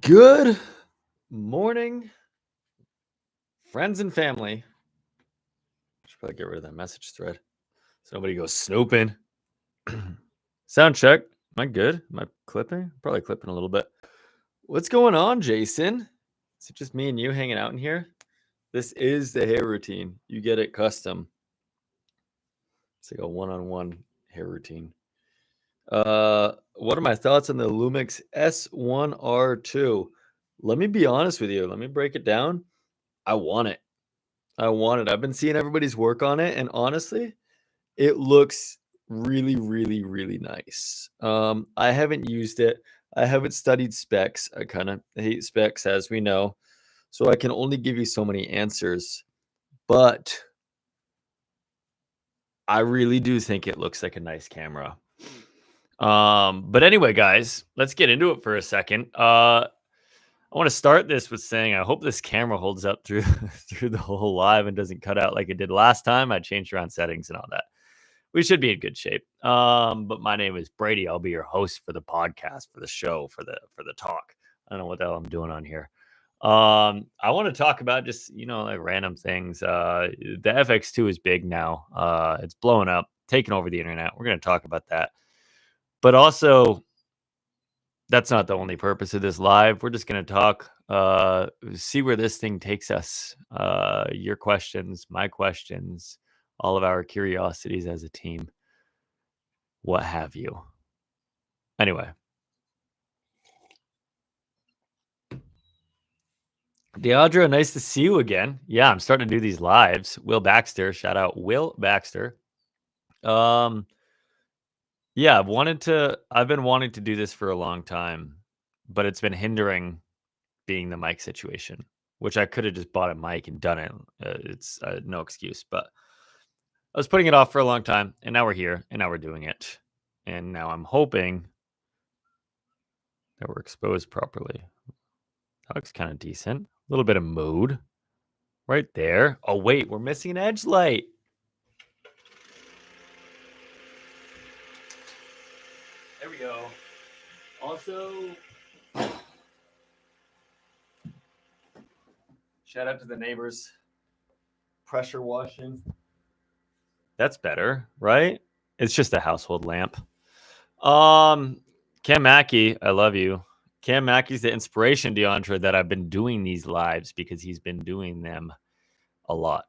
Good morning, friends and family. Should probably get rid of that message thread so nobody goes snooping. Sound check. Am I good? Am I clipping? Probably clipping a little bit. What's going on, Jason? Is it just me and you hanging out in here? This is the hair routine. You get it custom. It's like a one-on-one hair routine. What are my thoughts on the Lumix S1R2? Let me be honest with you. Let me break it down. I want it. I've been seeing everybody's work on it, and honestly, it looks really, really, really nice. I haven't used it. I haven't studied specs. I kind of hate specs, as we know. So I can only give you so many answers. But I really do think it looks like a nice camera. But anyway, guys, let's get into it for a second. I want to start this with saying I hope this camera holds up through through the whole live and doesn't cut out like it did last time. I changed around settings and all that. We should be in good shape. But my name is Brady. I'll be your host for the podcast, for the show, for the talk. I don't know what the hell I'm doing on here. I want to talk about just like random things. The FX2 is big now. It's blowing up, taking over the internet. We're gonna talk about that. But also, that's not the only purpose of this live. We're just going to talk, see where this thing takes us. Your questions, my questions, all of our curiosities as a team, what have you. Anyway. Deandra, nice to see you again. Yeah, I'm starting to do these lives. Will Baxter, shout out Will Baxter. Yeah, I've been wanting to do this for a long time, but it's been hindering being the mic situation, which I could have just bought a mic and done it. It's no excuse, but I was putting it off for a long time, and now we're here, and now we're doing it. And now I'm hoping that we're exposed properly. That looks kind of decent. A little bit of mood right there. Oh, wait, we're missing an edge light. There we go. Also, shout out to the neighbors. Pressure washing. That's better, right? It's just a household lamp. Cam Mackey, I love you. Cam Mackey's the inspiration, Deandra, that I've been doing these lives because he's been doing them a lot.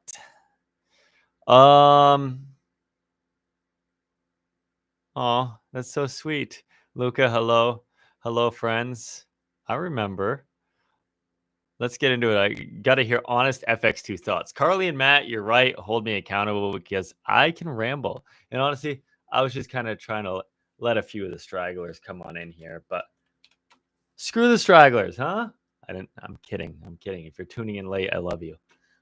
Oh, that's so sweet. Luca, hello. Hello, friends. I remember. Let's get into it. I got to hear honest FX2 thoughts. Carly and Matt, you're right. Hold me accountable because I can ramble. And honestly, I was just kind of trying to let a few of the stragglers come on in here, but screw the stragglers, huh? I'm kidding. I'm kidding. If you're tuning in late, I love you.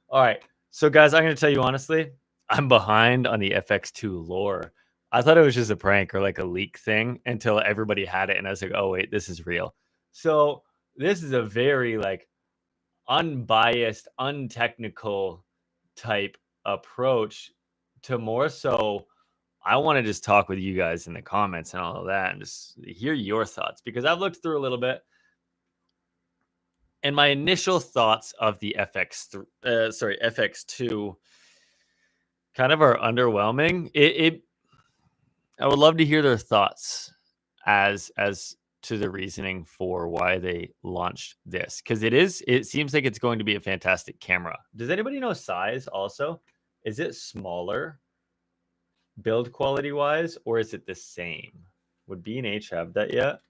All right. So, guys, I'm going to tell you honestly, I'm behind on the FX2 lore. I thought it was just a prank or like a leak thing until everybody had it. And I was like, oh, wait, this is real. So, this is a very like unbiased, untechnical type approach to more so. I want to just talk with you guys in the comments and all of that and just hear your thoughts because I've looked through a little bit. And my initial thoughts of the FX2 kind of are underwhelming. I would love to hear their thoughts as to the reasoning for why they launched this because it seems like it's going to be a fantastic camera. Does anybody know size also? Is it smaller build quality wise or is it the same? Would B&H have that yet?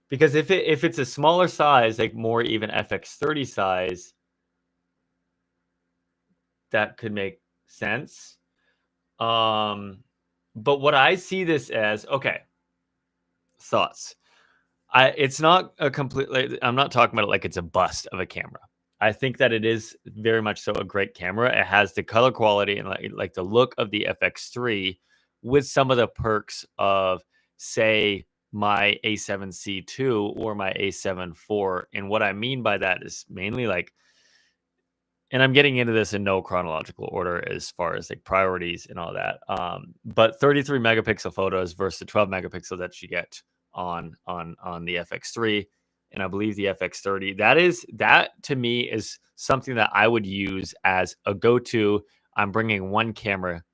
Because if it's a smaller size, like more even FX30 size, that could make sense. But what I see this as, okay, thoughts. It's not a complete. I'm not talking about it like it's a bust of a camera. I think that it is very much so a great camera. It has the color quality and like the look of the FX3 with some of the perks of, say, my A7C2 or my A7 IV. And what I mean by that is mainly like, and I'm getting into this in no chronological order as far as like priorities and all that. But 33 megapixel photos versus the 12 megapixel that you get on the FX3, and I believe the FX30. That to me is something that I would use as a go-to. I'm bringing one camera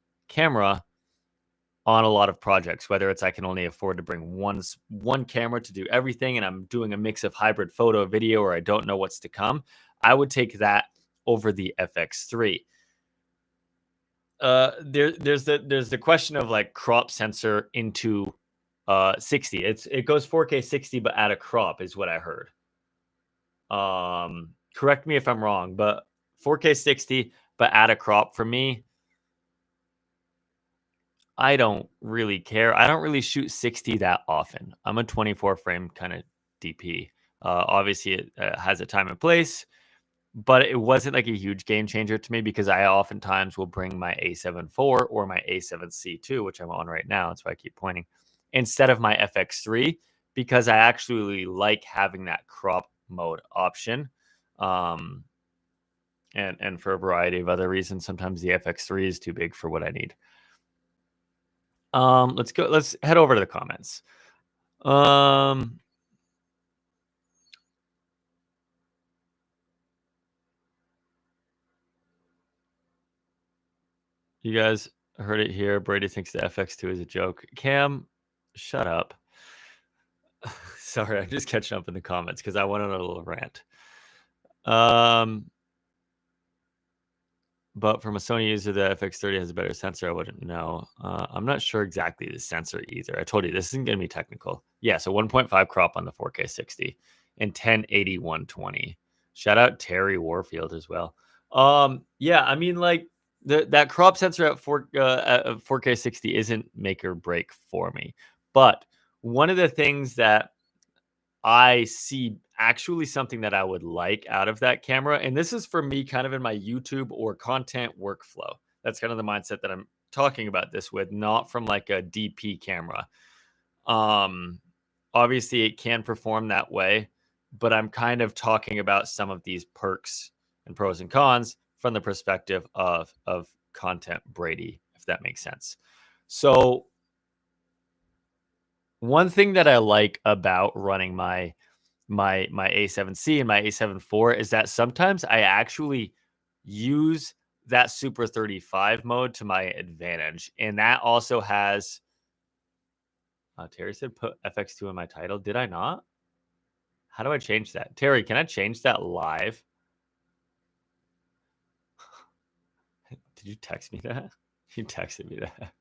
on a lot of projects, whether it's I can only afford to bring one camera to do everything, and I'm doing a mix of hybrid photo, video, or I don't know what's to come. I would take that over the FX3. There's the question of like crop sensor into 60. It goes 4K 60, but at a crop is what I heard. Correct me if I'm wrong, but 4K 60, but at a crop for me, I don't really care. I don't really shoot 60 that often. I'm a 24 frame kind of DP. Obviously, it has a time and place, but it wasn't like a huge game changer to me because I oftentimes will bring my A7 IV or my A7C2, which I'm on right now. That's why I keep pointing, instead of my FX3, because I actually like having that crop mode option. And for a variety of other reasons, sometimes the FX3 is too big for what I need. Let's head over to the comments. You guys heard it here. Brady thinks the FX2 is a joke. Cam, shut up. Sorry, I'm just catching up in the comments because I went on a little rant. But from a Sony user, the FX30 has a better sensor. I wouldn't know. I'm not sure exactly the sensor either. I told you this isn't going to be technical. Yeah, so 1.5 crop on the 4K 60 and 1080 120. Shout out Terry Warfield as well. Yeah, I mean, like that crop sensor at 4K 60 isn't make or break for me. But one of the things that I see actually something that I would like out of that camera. And this is for me kind of in my YouTube or content workflow. That's kind of the mindset that I'm talking about this with, not from like a DP camera. Obviously it can perform that way, but I'm kind of talking about some of these perks and pros and cons from the perspective of content Brady, if that makes sense. So one thing that I like about running my A7C and my A7 IV is that sometimes I actually use that Super 35 mode to my advantage. And that also has Terry said put FX2 in my title. Did I not? How do I change that? Terry, can I change that live? Did you text me that? You texted me that.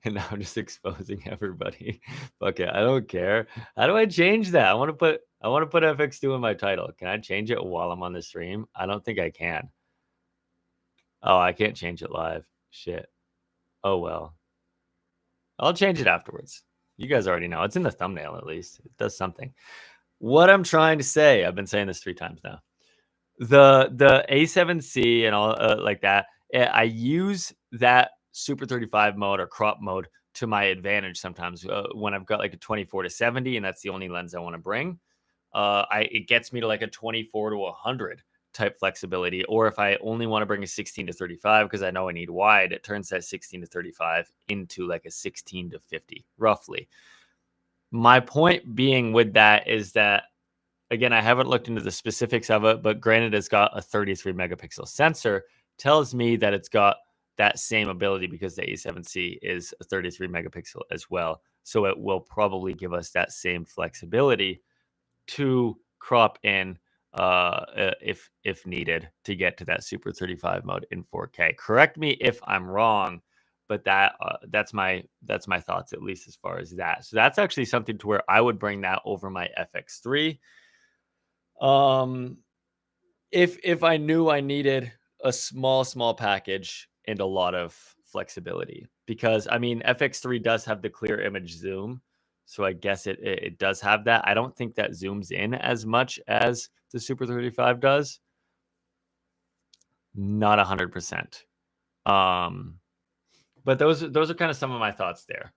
And now I'm just exposing everybody. Fuck it, I don't care. How do I change that? I want to put FX2 in my title. Can I change it while I'm on the stream? I don't think I can. Oh, I can't change it live. Shit. Oh well. I'll change it afterwards. You guys already know. It's in the thumbnail at least. It does something. What I'm trying to say, I've been saying this 3 times now. The A7C and all like that, I use that Super 35 mode or crop mode to my advantage sometimes when I've got like a 24-70 and that's the only lens I want to bring. It gets me to like a 24-100 type flexibility, or if I only want to bring a 16-35 because I know I need wide, it turns that 16-35 into like a 16-50 roughly. My point being with that is that, again, I haven't looked into the specifics of it, but granted, it's got a 33 megapixel sensor, tells me that it's got that same ability because the A7C is a 33 megapixel as well. So it will probably give us that same flexibility to crop in if needed to get to that Super 35 mode in 4K. Correct me if I'm wrong, but that's my thoughts, at least as far as that. So that's actually something to where I would bring that over my FX3. If I knew I needed a small package and a lot of flexibility, because I mean FX3 does have the clear image zoom, so I guess it does have that. I don't think that zooms in as much as the Super 35 does. Not 100%. But those are kind of some of my thoughts there.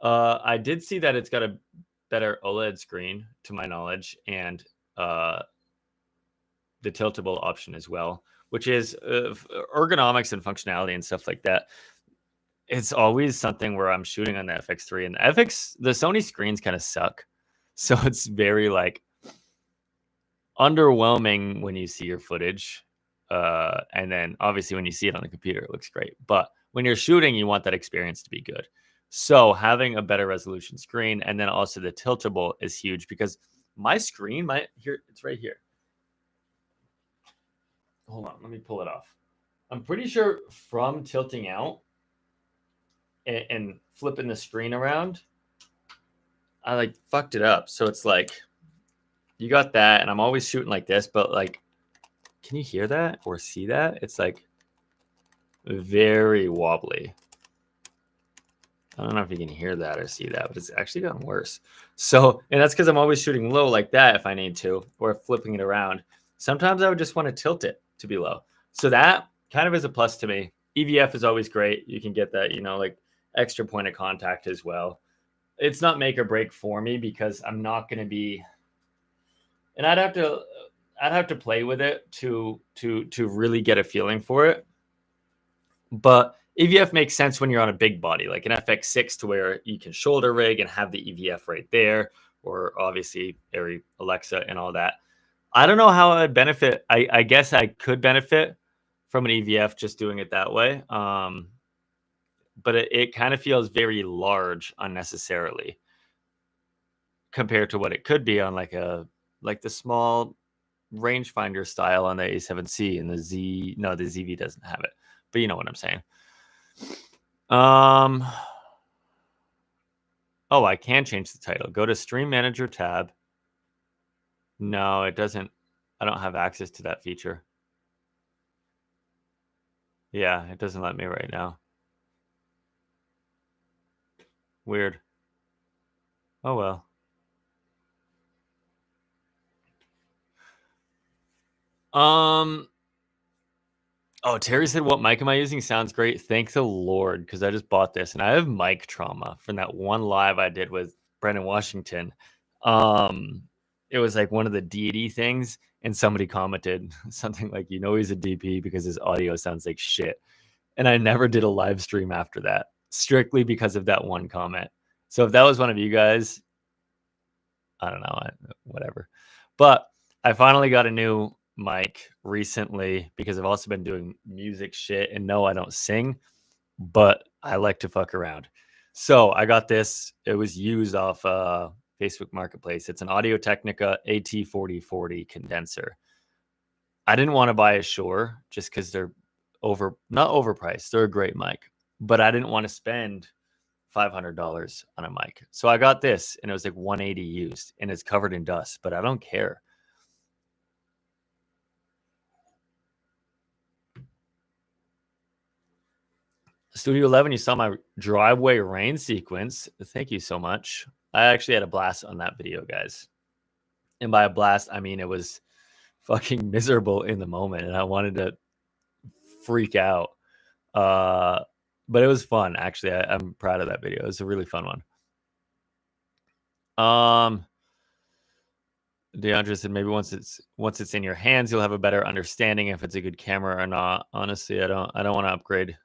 I did see that it's got a better OLED screen, to my knowledge, and the tiltable option as well, which is ergonomics and functionality and stuff like that. It's always something where I'm shooting on the FX3 and the Sony screens kind of suck. So it's very like underwhelming when you see your footage. And then obviously when you see it on the computer, it looks great. But when you're shooting, you want that experience to be good. So having a better resolution screen and then also the tiltable is huge because my screen, here, it's right here. Hold on, let me pull it off. I'm pretty sure from tilting out and flipping the screen around, I like fucked it up. So it's like you got that, and I'm always shooting like this, but like, can you hear that or see that? It's like very wobbly. I don't know if you can hear that or see that, but it's actually gotten worse. So, and that's because I'm always shooting low like that if I need to, or flipping it around. Sometimes I would just want to tilt it to be low. So that kind of is a plus to me. EVF is always great. You can get that, like extra point of contact as well. It's not make or break for me because I'm not going to be, and I'd have to play with it to really get a feeling for it. But EVF makes sense when you're on a big body, like an FX6, to where you can shoulder rig and have the EVF right there, or obviously Alexa and all that. I don't know how I'd benefit. I guess I could benefit from an EVF just doing it that way. But it kind of feels very large unnecessarily compared to what it could be on like the small rangefinder style on the A7C and the ZV doesn't have it, but you know what I'm saying. Oh, I can change the title. Go to Stream Manager tab. No, it doesn't. I don't have access to that feature. Yeah, it doesn't let me right now. Weird. Oh, well. Oh, Terry said, what mic am I using? Sounds great. Thank the Lord, because I just bought this and I have mic trauma from that one live I did with Brendan Washington. It was like one of the deity things, and somebody commented something like, he's a DP because his audio sounds like shit. And I never did a live stream after that, strictly because of that one comment. So if that was one of you guys, I don't know, whatever. But I finally got a new mic recently because I've also been doing music shit. And no, I don't sing, but I like to fuck around. So I got this. It was used off Facebook Marketplace. It's an Audio Technica AT4040 condenser. I didn't want to buy a Shure just because they're not overpriced. They're a great mic, but I didn't want to spend $500 on a mic. So I got this, and it was like 180 used, and it's covered in dust, but I don't care. Studio 11, you saw my driveway rain sequence. Thank you so much. I actually had a blast on that video, guys. And by a blast, I mean it was fucking miserable in the moment, and I wanted to freak out. But it was fun, actually. I'm proud of that video. It was a really fun one. DeAndre said maybe once it's in your hands, you'll have a better understanding if it's a good camera or not. Honestly, I don't want to upgrade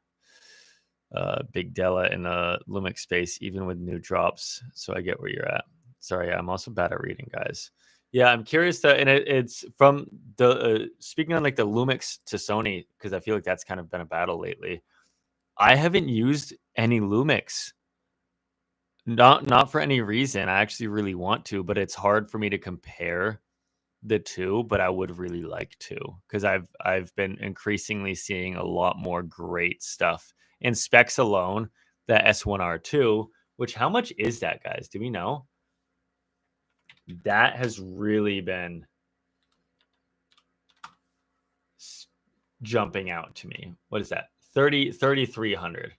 Big Della in the Lumix space, even with new drops. So I get where you're at. Sorry, I'm also bad at reading, guys. Yeah, I'm curious and it's from the speaking on like the Lumix to Sony, because I feel like that's kind of been a battle lately. I haven't used any Lumix. Not for any reason. I actually really want to, but it's hard for me to compare the two, but I would really like to, because I've been increasingly seeing a lot more great stuff in specs alone. The S1R2, which how much is that, guys? Do we know? That has really been jumping out to me. What is that? 3,300.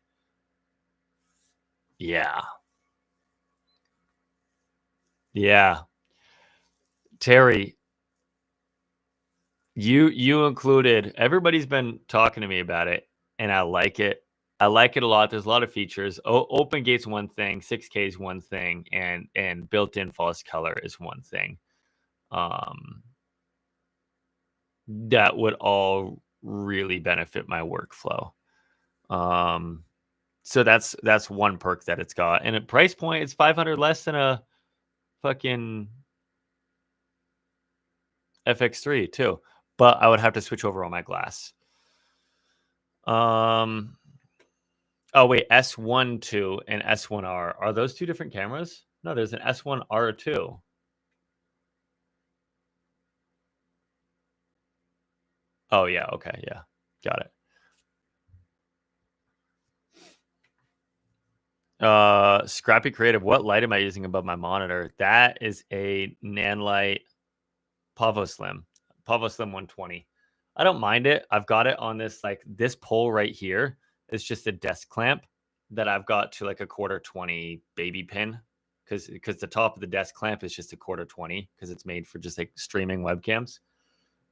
Yeah. Yeah. Terry, you included. Everybody's been talking to me about it, and I like it. I like it a lot. There's a lot of features. Open gate's one thing, 6K is one thing, and built-in false color is one thing. That would all really benefit my workflow. So that's one perk that it's got. And at price point, it's 500 less than a fucking FX3 too, but I would have to switch over all my glass. Oh wait, S1 II and S1R. Are those two different cameras? No, there's an S1R2. Oh yeah, okay, yeah. Got it. Scrappy Creative, what light am I using above my monitor? That is a Nanlite Pavo Slim 120. I don't mind it. I've got it on this, like this pole right here is just a desk clamp that I've got to like a 1/4 20 baby pin because the top of the desk clamp is just a 1/4 20 because it's made for just like streaming webcams.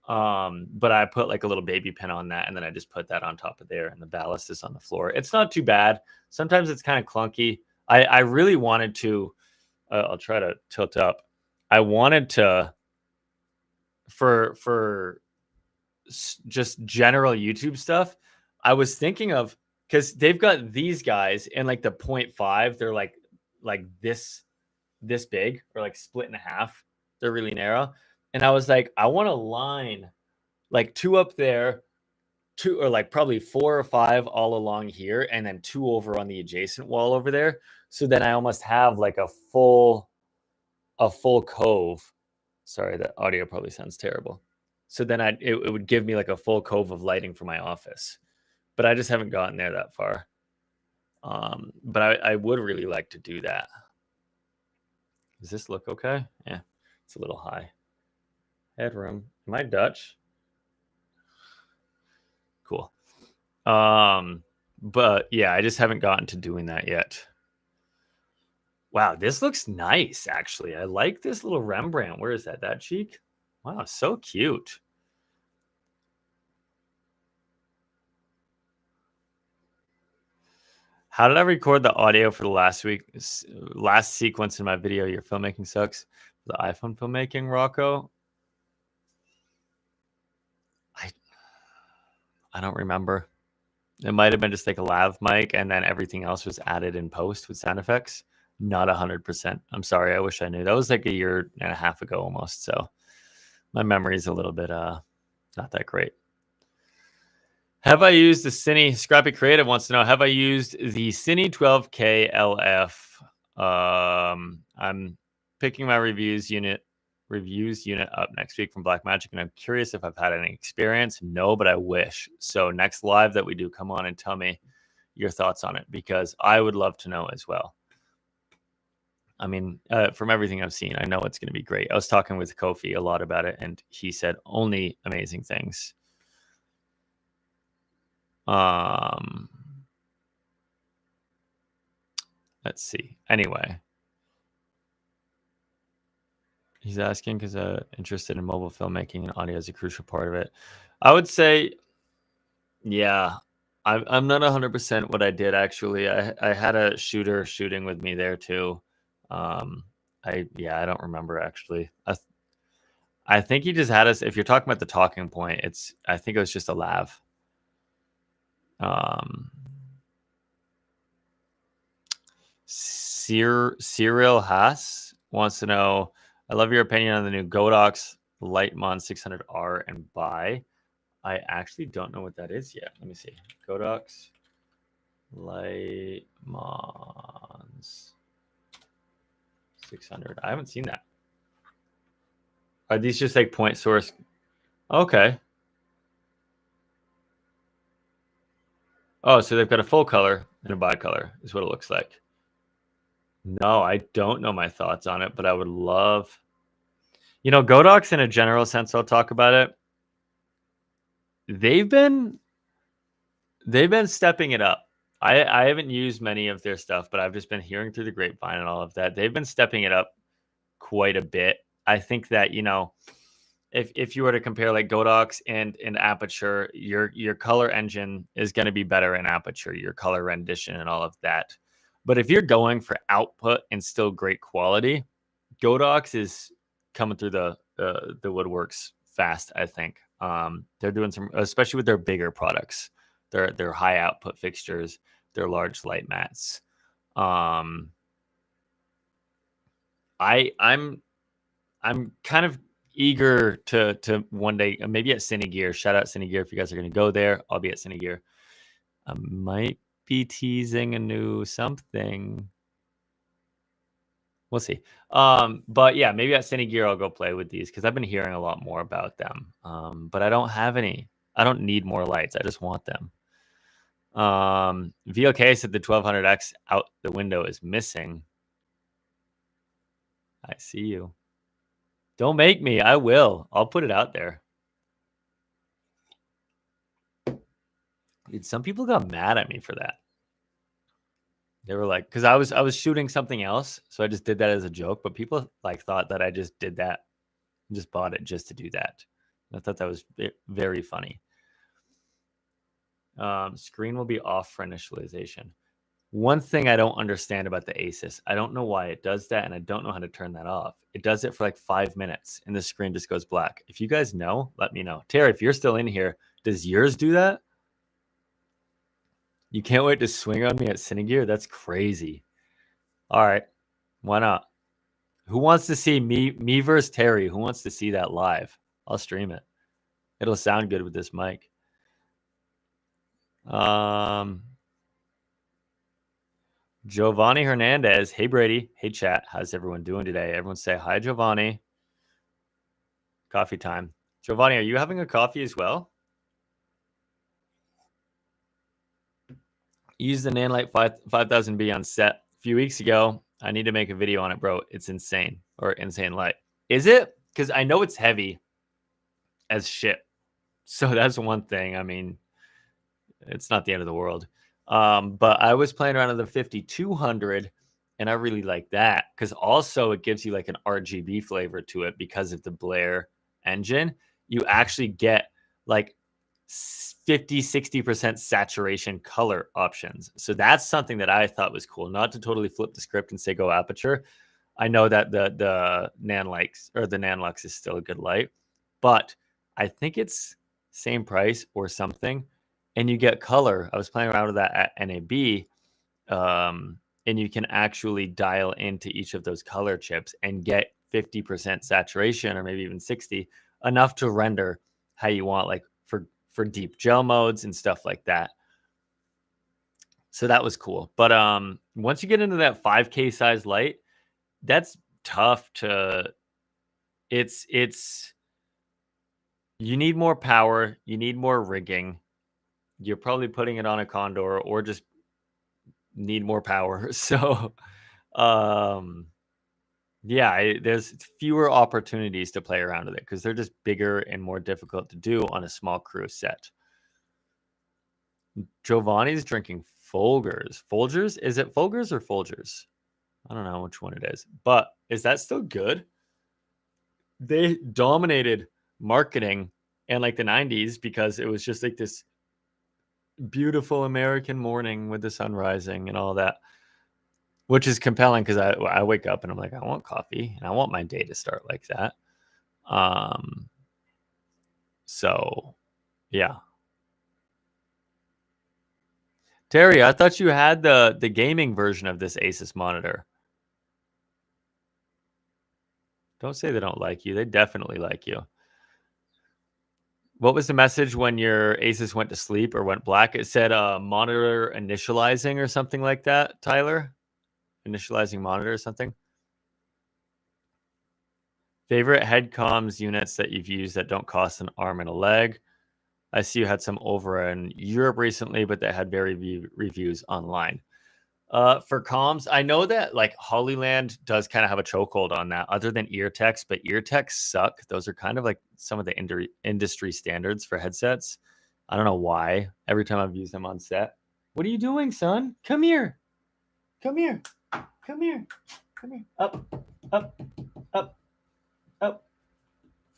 But I put like a little baby pin on that, and then I just put that on top of there, and the ballast is on the floor. It's not too bad. Sometimes it's kind of clunky. I really wanted to. I'll try to tilt up. I wanted to for just general YouTube stuff. I was thinking of because they've got these guys and like the 0.5. They're like this big or like split in half. They're really narrow, and I was like, I want to line like 2 up there, 2 or like probably 4 or 5 all along here, and then 2 over on the adjacent wall over there. So then I almost have like a full cove. Sorry, the audio probably sounds terrible. So then it would give me like a full cove of lighting for my office, but I just haven't gotten there that far. But I would really like to do that. Does this look okay? Yeah, it's a little high. Headroom. Am I Dutch? Cool. But yeah, I just haven't gotten to doing that yet. Wow, this looks nice, actually. I like this little Rembrandt. Where is that? That cheek? Wow, so cute. How did I record the audio for the last sequence in my video? Your filmmaking sucks. The iPhone filmmaking, Rocco. I don't remember. It might have been just like a lav mic, and then everything else was added in post with sound effects. Not 100%. I'm sorry. I wish I knew. That was like a year and a half ago almost. So my memory is a little bit not that great. Have I used the Cine? Scrappy Creative wants to know, have I used the Cine 12K LF? I'm picking my reviews unit up next week from Blackmagic, and I'm curious if I've had any experience. No, but I wish. So next live that we do, come on and tell me your thoughts on it, because I would love to know as well. I mean, from everything I've seen, I know it's going to be great. I was talking with Kofi a lot about it, and he said only amazing things. Let's see. Anyway, he's asking because interested in mobile filmmaking, and audio is a crucial part of it. I would say, yeah, I'm not 100% what I did actually. I had a shooter shooting with me there too. I don't remember actually. I think he just had us. If you're talking about the talking point, I think it was just a lav. Cyril Haas wants to know, I love your opinion on the new Godox Lightmon 600R and buy. I actually don't know what that is yet. Let me see. Godox Lightmons 600. I haven't seen that. Are these just like point source? Okay. Oh, so they've got a full color and a bicolor is what it looks like. No, I don't know my thoughts on it, but I would love, Godox in a general sense, I'll talk about it. They've been stepping it up. I haven't used many of their stuff, but I've just been hearing through the grapevine and all of that. They've been stepping it up quite a bit. I think that, if you were to compare like Godox and Aperture, your color engine is going to be better in Aperture, your color rendition and all of that. But if you're going for output and still great quality, Godox is coming through the woodworks fast, I think. They're doing some, especially with their bigger products, their high output fixtures, their large light mats. I'm kind of eager to one day, maybe at Cinegear. Shout out Cinegear if you guys are going to go there. I'll be at Cinegear. I might be teasing a new something. We'll see. But yeah, maybe at Cinegear I'll go play with these because I've been hearing a lot more about them. But I don't have any. I don't need more lights. I just want them. VLK said the 1200X out the window is missing. I see you. Don't make me. I will. I'll put it out there. Dude, some people got mad at me for that. They were like, because I was shooting something else, so I just did that as a joke. But people like thought that I just did that, just bought it just to do that. I thought that was very funny. Screen will be off for initialization. One thing I don't understand about the Asus, I don't know why it does that, and I don't know how to turn that off. It does it for like 5 minutes, and the screen just goes black. If you guys know, let me know. Terry, if you're still in here, does yours do that? You can't wait to swing on me at Cinegear? That's crazy. All right. Why not? Who wants to see me versus Terry? Who wants to see that live? I'll stream it. It'll sound good with this mic. Giovanni Hernandez. Hey, Brady. Hey, chat. How's everyone doing today? Everyone say hi, Giovanni. Coffee time. Giovanni, are you having a coffee as well? Use the Nanlite 5000B on set a few weeks ago. I need to make a video on it, bro. It's insane. Or insane light. Is it? Because I know it's heavy as shit. So that's one thing. I mean, it's not the end of the world. But I was playing around with the 5200, and I really like that because also it gives you like an RGB flavor to it because of the Blair engine. You actually get like 50-60% saturation color options. So that's something that I thought was cool. Not to totally flip the script and say go aperture. I know that the Nanlux or the Nanlux is still a good light, but I think it's same price or something, and you get color. I was playing around with that at NAB, and you can actually dial into each of those color chips and get 50% saturation or maybe even 60, enough to render how you want, like for deep gel modes and stuff like that. So that was cool. But once you get into that 5K size light, that's tough to. It's you need more power, you need more rigging. You're probably putting it on a Condor or just need more power. So yeah, there's fewer opportunities to play around with it because they're just bigger and more difficult to do on a small crew set. Giovanni's drinking Folgers. Folgers? Is it Folgers or Folgers? I don't know which one it is. But is that still good? They dominated marketing in like the 90s because it was just like this beautiful American morning with the sun rising and all that, which is compelling because I wake up and I'm like, I want coffee and I want my day to start like that. So yeah. Terry, I thought you had the gaming version of this Asus monitor. Don't say they don't like you. They definitely like you. What was the message when your Asus went to sleep or went black? It said monitor initializing or something like that, Tyler? Initializing monitor or something? Favorite head comms units that you've used that don't cost an arm and a leg? I see you had some over in Europe recently, but that had very reviews online. For comms, I know that like Hollyland does kind of have a chokehold on that, other than EarTechs, but EarTechs suck. Those are kind of like some of the industry standards for headsets. I don't know why. Every time I've used them on set. What are you doing, son? Come here. Come here. Come here. Come here. Up, up, up, up.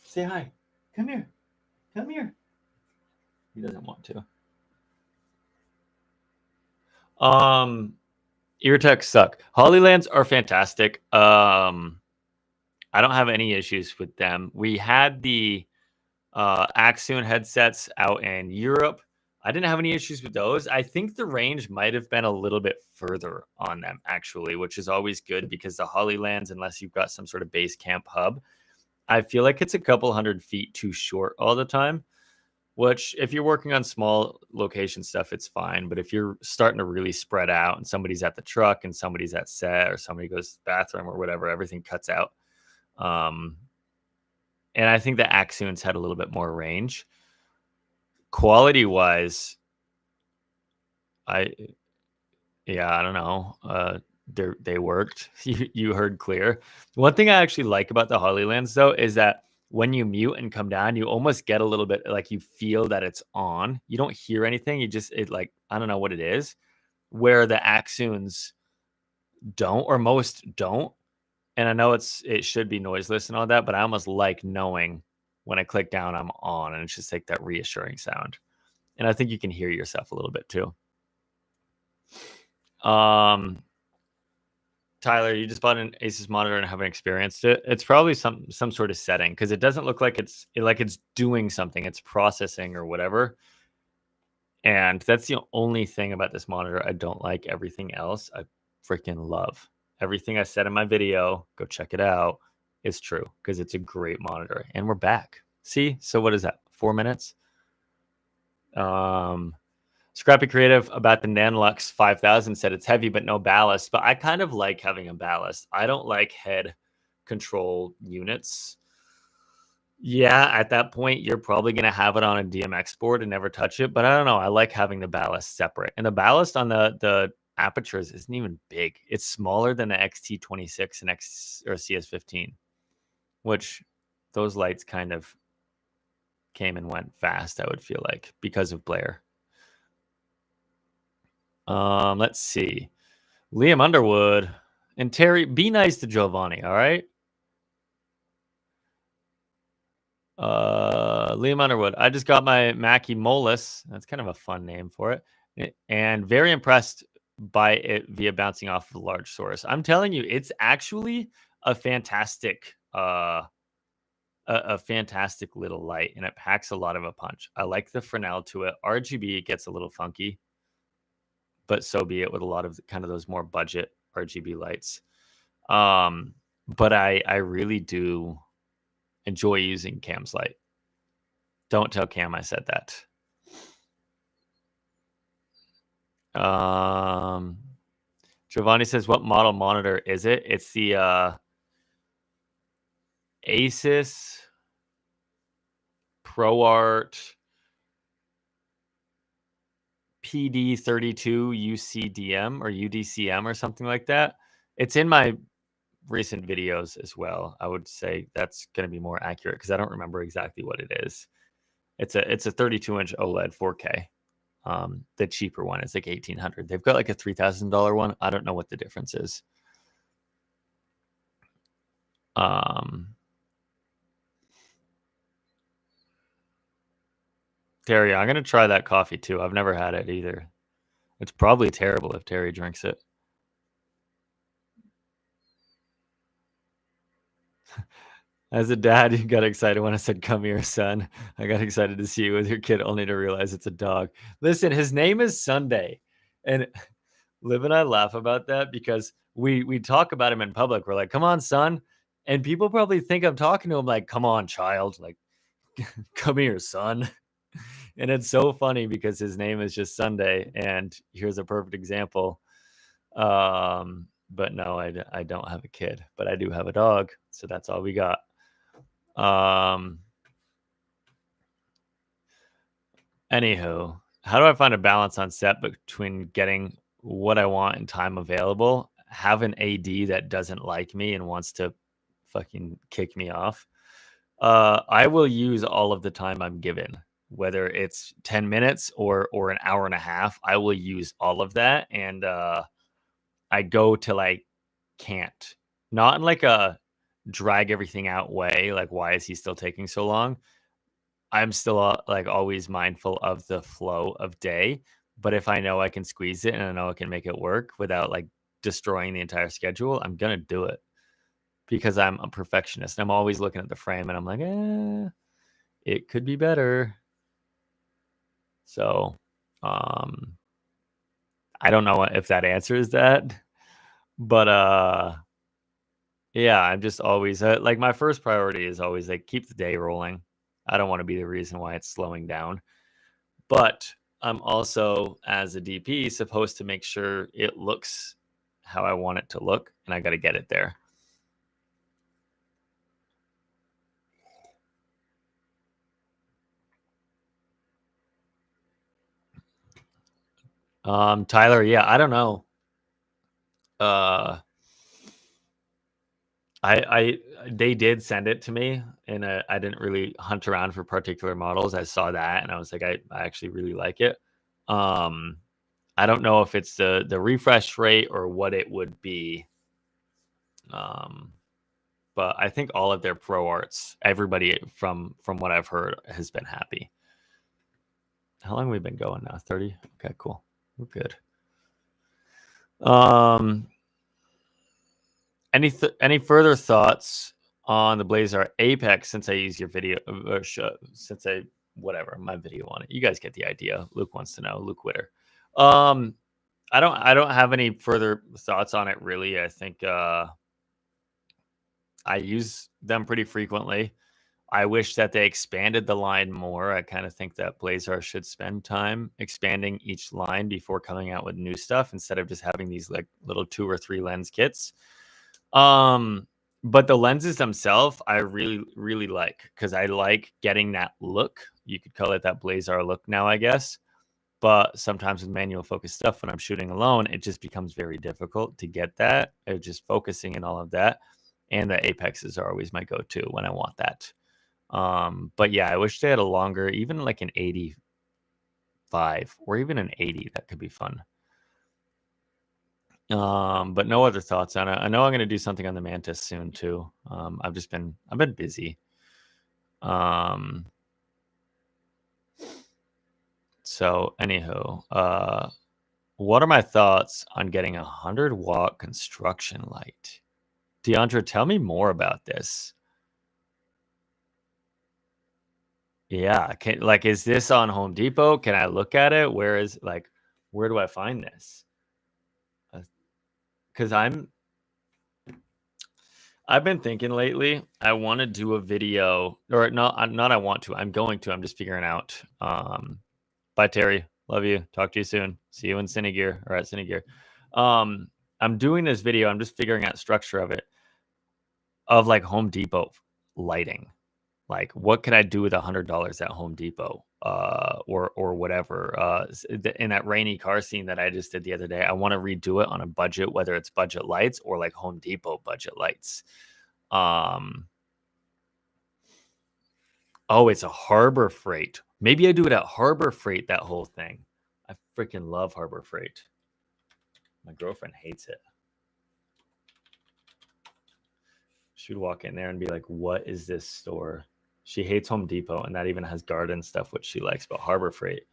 Say hi. Come here. Come here. He doesn't want to. EarTechs suck. Hollylands are fantastic. I don't have any issues with them. We had the Axoon headsets out in Europe. I didn't have any issues with those. I think the range might have been a little bit further on them, actually, which is always good because the Hollylands, unless you've got some sort of base camp hub, I feel like it's a couple 100 feet too short all the time. Which, if you're working on small location stuff, it's fine. But if you're starting to really spread out and somebody's at the truck and somebody's at set or somebody goes to the bathroom or whatever, everything cuts out. And I think the Axoons had a little bit more range. Quality wise, I don't know. They worked. You heard clear. One thing I actually like about the Hollylands though is that when you mute and come down, you almost get a little bit like you feel that it's on. You don't hear anything. Like, I don't know what it is. Where the Axoons don't, or most don't. And I know it should be noiseless and all that, but I almost like knowing when I click down, I'm on, and it's just like that reassuring sound. And I think you can hear yourself a little bit too. Tyler, you just bought an Asus monitor and haven't experienced it. It's probably some sort of setting because it doesn't look like it's doing something. It's processing or whatever. And that's the only thing about this monitor I don't like. Everything else I freaking love. Everything I said in my video, go check it out, is true because it's a great monitor. And we're back. See? So what is that? 4 minutes? Scrappy Creative about the Nanlux 5000 said it's heavy but no ballast. But I kind of like having a ballast. I don't like head control units. Yeah, at that point, you're probably going to have it on a DMX board and never touch it. But I don't know. I like having the ballast separate. And the ballast on the apertures isn't even big. It's smaller than the XT26 and CS15, which those lights kind of came and went fast, I would feel like, because of Blair. Let's see. Liam Underwood and Terry, be nice to Giovanni, all right? Liam Underwood. I just got my Mackie Molus. That's kind of a fun name for it. And very impressed by it via bouncing off of a large source. I'm telling you, it's actually a fantastic a fantastic little light, and it packs a lot of a punch. I like the Fresnel to it. RGB, it gets a little funky, but so be it with a lot of kind of those more budget RGB lights. But I really do enjoy using Cam's light. Don't tell Cam I said that. Giovanni says, what model monitor is it? It's the Asus ProArt PD32 UCDM or UDCM or something like that. It's in my recent videos as well. I would say that's going to be more accurate because I don't remember exactly what it is. It's a 32-inch OLED 4K. The cheaper one is like $1,800. They've got like a $3,000 one. I don't know what the difference is. Terry, I'm gonna try that coffee too. I've never had it either. It's probably terrible if Terry drinks it. As a dad, you got excited when I said, "Come here, son." I got excited to see you with your kid, only to realize it's a dog. Listen, his name is Sunday, and Liv and I laugh about that because we talk about him in public. We're like, "Come on, son," and people probably think I'm talking to him like, "Come on, child," like, "Come here, son." And it's so funny because his name is just Sunday, and here's a perfect example. But no, I don't have a kid, but I do have a dog, so that's all we got. Anywho, how do I find a balance on set between getting what I want and time available, have an AD that doesn't like me and wants to fucking kick me off? I will use all of the time I'm given, whether it's 10 minutes or an hour and a half. I will use all of that, and I go till I can't. Not in like a drag everything out way, like why is he still taking so long? I'm still like always mindful of the flow of day, but if I know I can squeeze it and I know I can make it work without like destroying the entire schedule, I'm gonna do it because I'm a perfectionist. I'm always looking at the frame and I'm like, it could be better. So I don't know if that answers that, but yeah, I'm just always like my first priority is always like keep the day rolling. I don't want to be the reason why it's slowing down. But I'm also, as a DP, supposed to make sure it looks how I want it to look, and I got to get it there. Tyler, yeah, I don't know. They did send it to me, and I didn't really hunt around for particular models. I saw that, and I was like, I actually really like it. I don't know if it's the refresh rate or what it would be. But I think all of their pro arts, everybody from what I've heard, has been happy. How long have we been going now? 30? Okay, cool. We're good. Any further thoughts on the Blazar Apex since I use your video, since I whatever my video on it? You guys get the idea. Luke wants to know. Luke Witter. I don't have any further thoughts on it really. I think I use them pretty frequently. I wish that they expanded the line more. I kind of think that Blazar should spend time expanding each line before coming out with new stuff instead of just having these like little 2 or 3 lens kits. But the lenses themselves, I really like because I like getting that look. You could call it that Blazar look now, I guess. But sometimes with manual focus stuff, when I'm shooting alone, it just becomes very difficult to get that. Just focusing and all of that. And the Apexes are always my go-to when I want that. But yeah, I wish they had a longer, even like an 85 or even an 80. That could be fun. But no other thoughts on it. I know I'm gonna do something on the Mantis soon too. I've been busy. So anywho, what are my thoughts on getting a 100-watt construction light? Deandra, tell me more about this. Yeah, is this on Home Depot? Can I look at it? Where do I find this? Because I've been thinking lately, I want to do a video, or not I want to, I'm going to, I'm just figuring out. Bye, Terry. Love you. Talk to you soon. See you in Cinegear or at Cinegear. I'm doing this video. I'm just figuring out structure of it, of like Home Depot lighting. Like, what can I do with $100 at Home Depot, or whatever? In that rainy car scene that I just did the other day, I want to redo it on a budget, whether it's budget lights or like Home Depot budget lights. Oh, it's a Harbor Freight. Maybe I do it at Harbor Freight. That whole thing. I freaking love Harbor Freight. My girlfriend hates it. She'd walk in there and be like, "What is this store?" She hates Home Depot, and that even has garden stuff, which she likes. But Harbor Freight,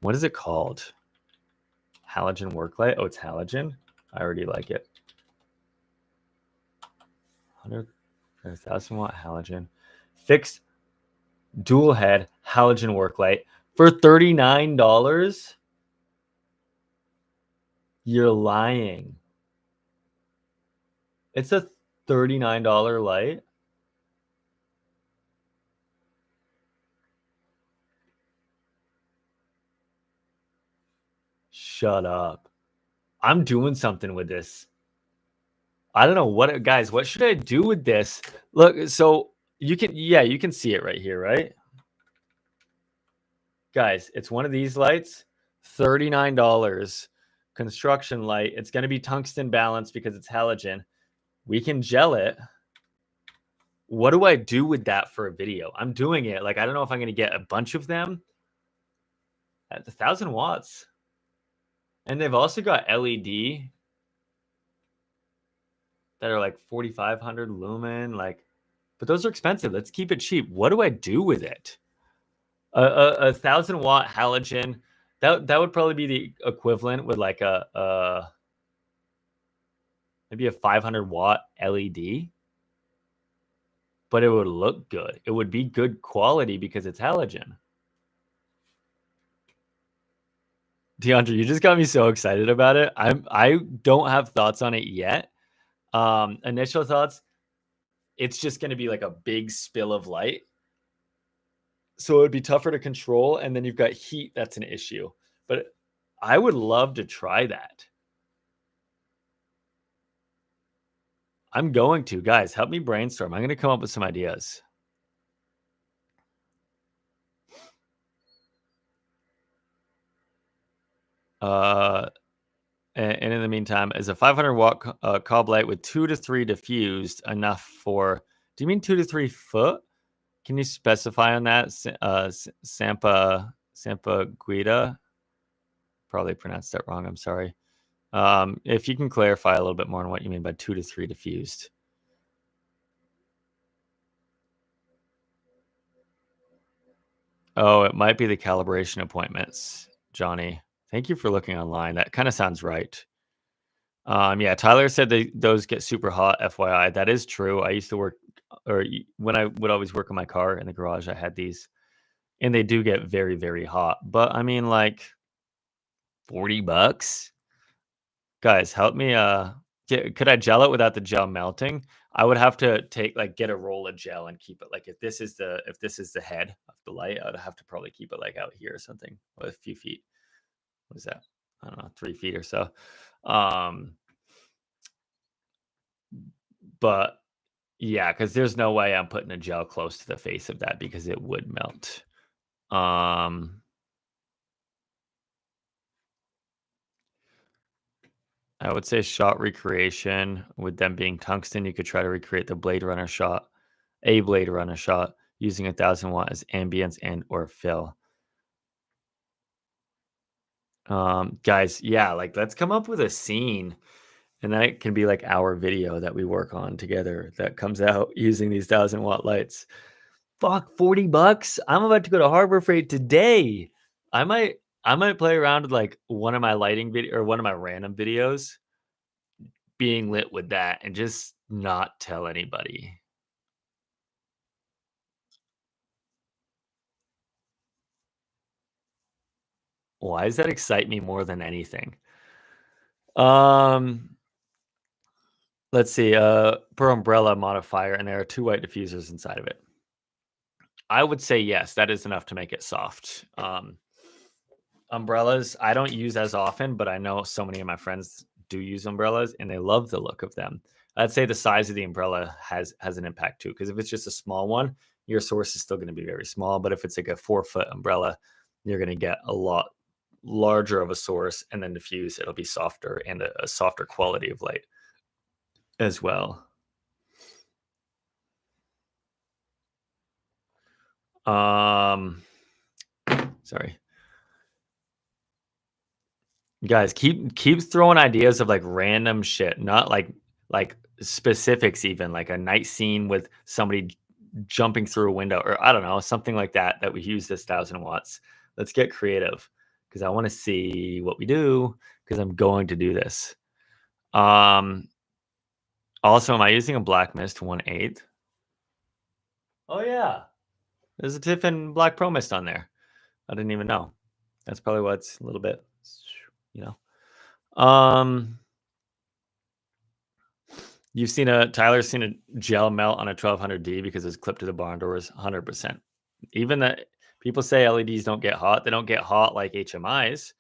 what is it called? Halogen work light. Oh, it's halogen. I already like it. 1,000 watt halogen, fixed dual head halogen work light for $39. You're lying. It's a $39 light. Shut up. I'm doing something with this. I don't know what, guys, what should I do with this? Look, so you can see it right here, right? Guys, it's one of these lights, $39 construction light. It's going to be tungsten balanced because it's halogen. We can gel it. What do I do with that for a video? I'm doing it. Like, I don't know if I'm going to get a bunch of them at 1,000 watts. And they've also got LED that are like 4,500 lumen. Like, but those are expensive. Let's keep it cheap. What do I do with it? A 1,000-watt halogen. That would probably be the equivalent with like maybe a 500-watt LED. But it would look good. It would be good quality because it's halogen. DeAndre, you just got me so excited about it. I don't have thoughts on it yet. Initial thoughts, it's just going to be like a big spill of light. So it would be tougher to control. And then you've got heat. That's an issue. But I would love to try that. I'm going to. Guys, help me brainstorm. I'm going to come up with some ideas. And in the meantime, is a 500 watt cob light with 2 to 3 diffused enough for? Do you mean 2 to 3 foot? Can you specify on that? Sampa Guida. Probably pronounced that wrong. I'm sorry. If you can clarify a little bit more on what you mean by 2 to 3 diffused. Oh, it might be the calibration appointments, Johnny. Thank you for looking online. That kind of sounds right. Yeah, Tyler said those get super hot. FYI, that is true. I used to work, when I would always work on my car in the garage, I had these, and they do get very, very hot. But I mean, like $40, guys, help me. Could I gel it without the gel melting? I would have to get a roll of gel and keep it like if this is the head of the light, I would have to probably keep it like out here or something, a few feet. What is that? I don't know, 3 feet or so. But yeah, because there's no way I'm putting a gel close to the face of that because it would melt. I would say shot recreation with them being tungsten. You could try to recreate the Blade Runner shot, a Blade Runner shot using 1,000 watt as ambience and or fill. Guys, yeah, like let's come up with a scene, and then it can be like our video that we work on together that comes out using these 1,000 watt lights. Fuck, $40. I'm about to go to Harbor Freight today. I might I might play around with like one of my lighting video or one of my random videos being lit with that and just not tell anybody. Why does that excite me more than anything? Um, let's see. Per umbrella modifier, and there are 2 white diffusers inside of it. I would say yes, that is enough to make it soft. Umbrellas, I don't use as often, but I know so many of my friends do use umbrellas and they love the look of them. I'd say the size of the umbrella has an impact too, because if it's just a small one, your source is still going to be very small. But if it's like a 4-foot umbrella, you're going to get a lot larger of a source, and then diffuse, it'll be softer and a softer quality of light as well. Sorry. Guys, keep throwing ideas of like random shit, not like specifics even, like a night scene with somebody jumping through a window or I don't know, something like that that we use this 1,000 watts. Let's get creative because I want to see what we do because I'm going to do this. Also, am I using a black mist 1/8? Oh yeah. There's a Tiffin Black Pro Mist on there. I didn't even know. That's probably why it's a little bit, you know. Tyler's seen a gel melt on a 1200D because it's clipped to the barn doors 100%. Even that people say LEDs don't get hot. They don't get hot like HMIs,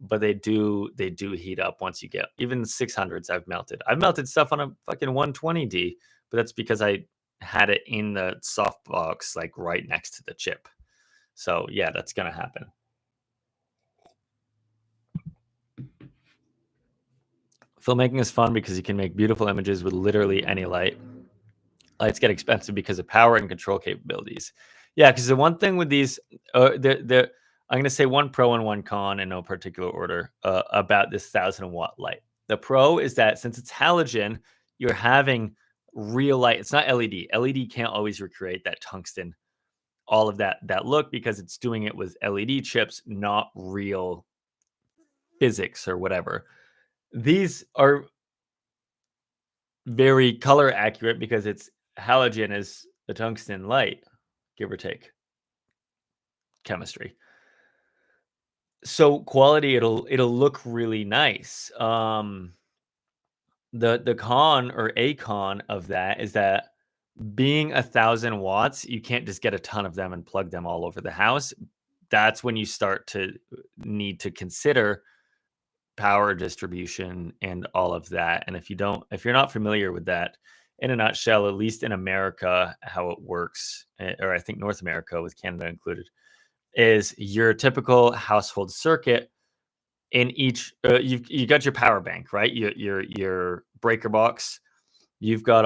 but they do heat up once you get even the 600s I've melted. I've melted stuff on a fucking 120D, but that's because I had it in the soft box like right next to the chip. So yeah, that's gonna happen. Filmmaking is fun because you can make beautiful images with literally any light. Lights get expensive because of power and control capabilities. Yeah, because the one thing with these, I'm going to say one pro and one con in no particular order about this 1,000 watt light. The pro is that since it's halogen, you're having real light. It's not LED. LED can't always recreate that tungsten, all of that look because it's doing it with LED chips, not real physics or whatever. These are very color accurate because it's halogen is the tungsten light, give or take chemistry. So quality, it'll look really nice. The con or a con of that is that being 1,000 watts, you can't just get a ton of them and plug them all over the house. That's when you start to need to consider power distribution and all of that. And if you're not familiar with that, in a nutshell, at least in America, how it works, or I think North America with Canada included, is your typical household circuit. In each, you got your power bank, right? Your breaker box. You've got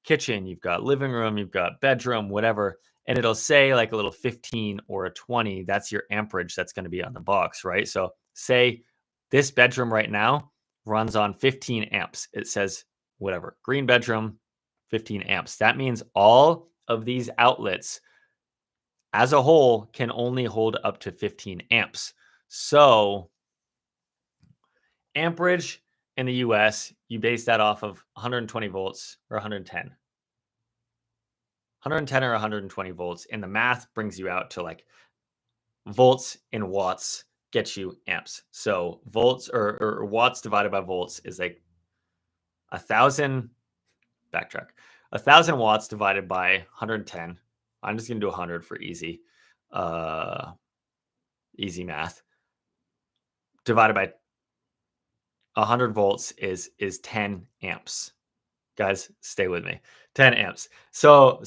kitchen, you've got living room, you've got bedroom, whatever, and it'll say like a little 15 or a 20. That's your amperage that's going to be on the box, right? So say this bedroom right now runs on 15 amps. It says whatever, green bedroom, 15 amps. That means all of these outlets as a whole can only hold up to 15 amps. So amperage in the US, you base that off of 120 volts or 110. 110 or 120 volts, and the math brings you out to like volts in watts gets you amps. So volts or watts divided by volts is like 1,000. Backtrack. 1,000 watts divided by 110. I'm just gonna do 100 for uh, easy math. Divided by 100 volts is 10 amps. Guys, stay with me. 10 amps. So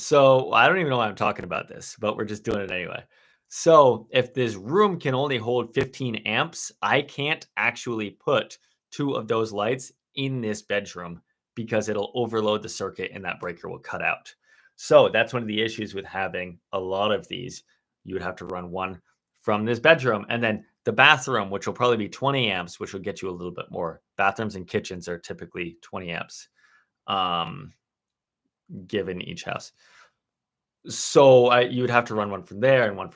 I don't even know why I'm talking about this, but we're just doing it anyway. So if this room can only hold 15 amps, I can't actually put two of those lights in this bedroom because it'll overload the circuit and that breaker will cut out. So that's one of the issues with having a lot of these. You would have to run one from this bedroom, and then the bathroom, which will probably be 20 amps, which will get you a little bit more. Bathrooms and kitchens are typically 20 amps um, given each house. So you would have to run one from there and one